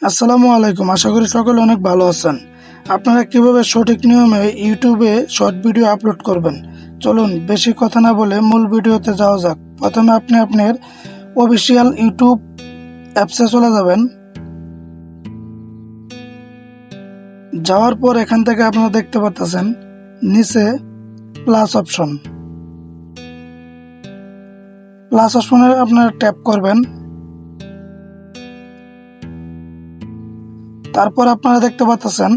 আসসালামু আলাইকুম। আশা করি সকলে অনেক ভালো আছেন। আপনারা কিভাবে সঠিক নিয়মে ইউটিউবে শর্ট ভিডিও আপলোড করবেন, চলুন বেশি কথা না বলে মূল ভিডিওতে যাওয়া যাক। প্রথমে আপনি আপনার অফিসিয়াল ইউটিউব অ্যাপসে চলে যাবেন। যাওয়ার পর এখান থেকে আপনারা দেখতে পাচ্ছেন নিচে প্লাস অপশন। প্লাস অপশনে আপনারা ট্যাপ করবেন। তারপর আপনারা দেখতে পাচ্ছেন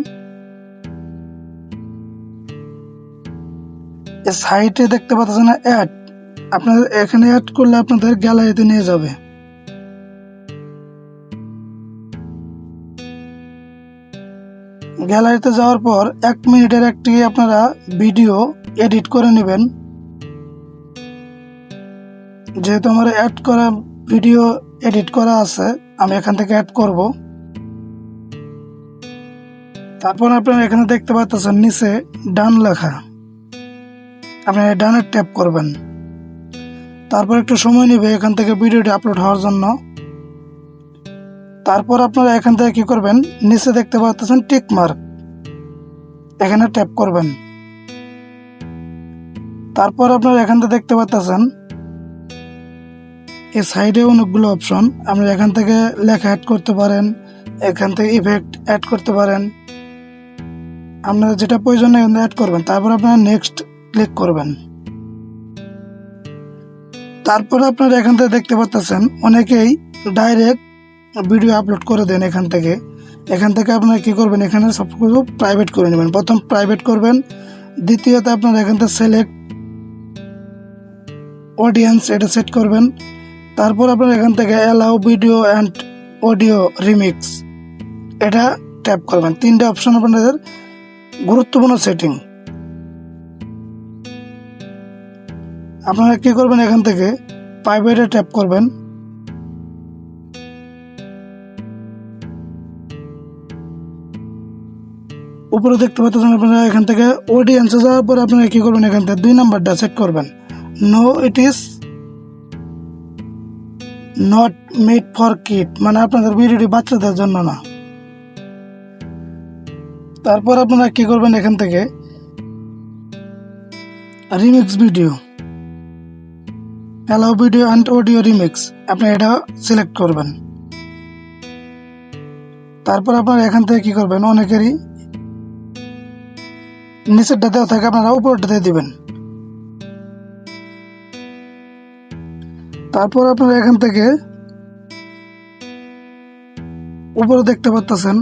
সাইটে দেখতে পাচ্ছেন অ্যাড। আপনাদের এখানে অ্যাড করলে আপনাদের গ্যালারিতে নিয়ে যাবে। গ্যালারিতে যাওয়ার পর 1 মিনিটের একটি আপনারা ভিডিও এডিট করে নেবেন। যেহেতু আমার অ্যাড করা ভিডিও এডিট করা আছে, আমি এখান থেকে অ্যাড করব। তারপর আপনারা এখানে দেখতে পাচ্ছেন নিচে ডান লেখা, আপনারা ডানে ট্যাপ করবেন। তারপর একটু সময় নেবে এখান থেকে ভিডিওটি আপলোড হওয়ার জন্য। তারপর আপনারা এখান থেকে কি করবেন, নিচে দেখতে পাচ্ছেন টিক মার্ক, এখানে ট্যাপ করবেন। তারপর আপনারা এখান থেকে দেখতে পাচ্ছেন এই সাইডে অনেকগুলো অপশন। আপনারা এখান থেকে লেখা অ্যাড করতে পারেন, এখান থেকে ইফেক্ট অ্যাড করতে পারেন, আপনারা যেটা প্রয়োজন এখান থেকে অ্যাড করবেন। তারপর আপনারা নেক্সট ক্লিক করবেন। তারপর আপনারা এখান থেকে দেখতে পাচ্ছেন অনেকেই ডাইরেক্ট ভিডিও আপলোড করে দেন এখান থেকে। আপনারা কি করবেন, এখানে সবকিছু প্রাইভেট করে নেবেন। প্রথম প্রাইভেট করবেন, দ্বিতীয়ত আপনারা এখান থেকে সিলেক্ট অডিয়েন্স এটা সেট করবেন। তারপর আপনারা এখান থেকে allow video and audio remix এটা ট্যাপ করবেন। 3টে অপশন আপনাদের গুরুত্বপূর্ণ সেটিং। আপনারা কি করবেন, এখান থেকে প্রাইভেটে ট্যাপ করবেন। উপরে দেখতে পাচ্ছেন আপনারা এখান থেকে অডিয়েন্সে যাওয়ার পর আপনারা কি করবেন, এখান থেকে 2 নাম্বারটা সেট করবেন, no it is not made for kid, মানে আপনাদের ভিডিওটি বাচ্চাদের জন্য না। তারপর আপনারা কি করবেন, এখান থেকে remix video allow video and audio remix আপনি এটা সিলেক্ট করবেন। তারপর আপনারা এখান থেকে কি করবেন, অনেকেরই নিচেরটা দেওয়া থাকে, আপনারা উপরটাতে দিবেন। তারপর আপনারা এখান থেকে উপরে দেখতে পাচ্ছেন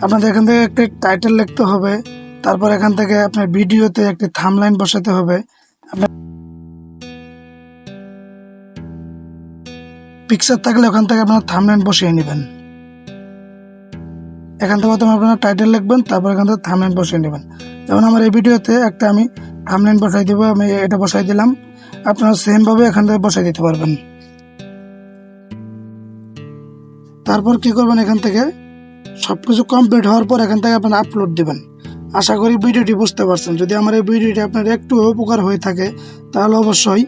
আপনাদের এখান থেকে একটি টাইটেল লিখতে হবে। তারপর এখান থেকে আপনার ভিডিওতে একটি থাম্বনেইল বসাতে হবে। আপনার পিকচার থাকলে ওখান থেকে আপনার থাম্বনেইল বসিয়ে নেবেন। এখান থেকে প্রথমে আপনারা টাইটেল লিখবেন, তারপর এখান থেকে থাম্বনেইল বসিয়ে নেবেন। যেমন আমার এই ভিডিওতে একটা আমি থাম্বনেইল বসাই দেবো, আমি এটা বসাই দিলাম। আপনারা সেম ভাবে এখান থেকে বসাই দিতে পারবেন। তারপর কি করবেন, এখান থেকে সবকিছু কমপ্লিট হওয়ার পর এখান থেকে আপনারা আপলোড দিবেন। আশা করি ভিডিওটি বুঝতে পারছেন। যদি আমার এই ভিডিওটি আপনার একটু উপকার হয়ে থাকে তাহলে অবশ্যই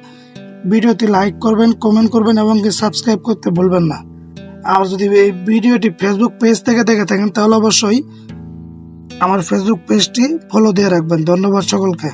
ভিডিওটি লাইক করবেন, কমেন্ট করবেন এবং সাবস্ক্রাইব করতে ভুলবেন না। আর যদি এই ভিডিওটি ফেসবুক পেজ থেকে দেখে থাকেন তাহলে অবশ্যই আমার ফেসবুক পেজটি ফলো দিয়ে রাখবেন। ধন্যবাদ সকলকে।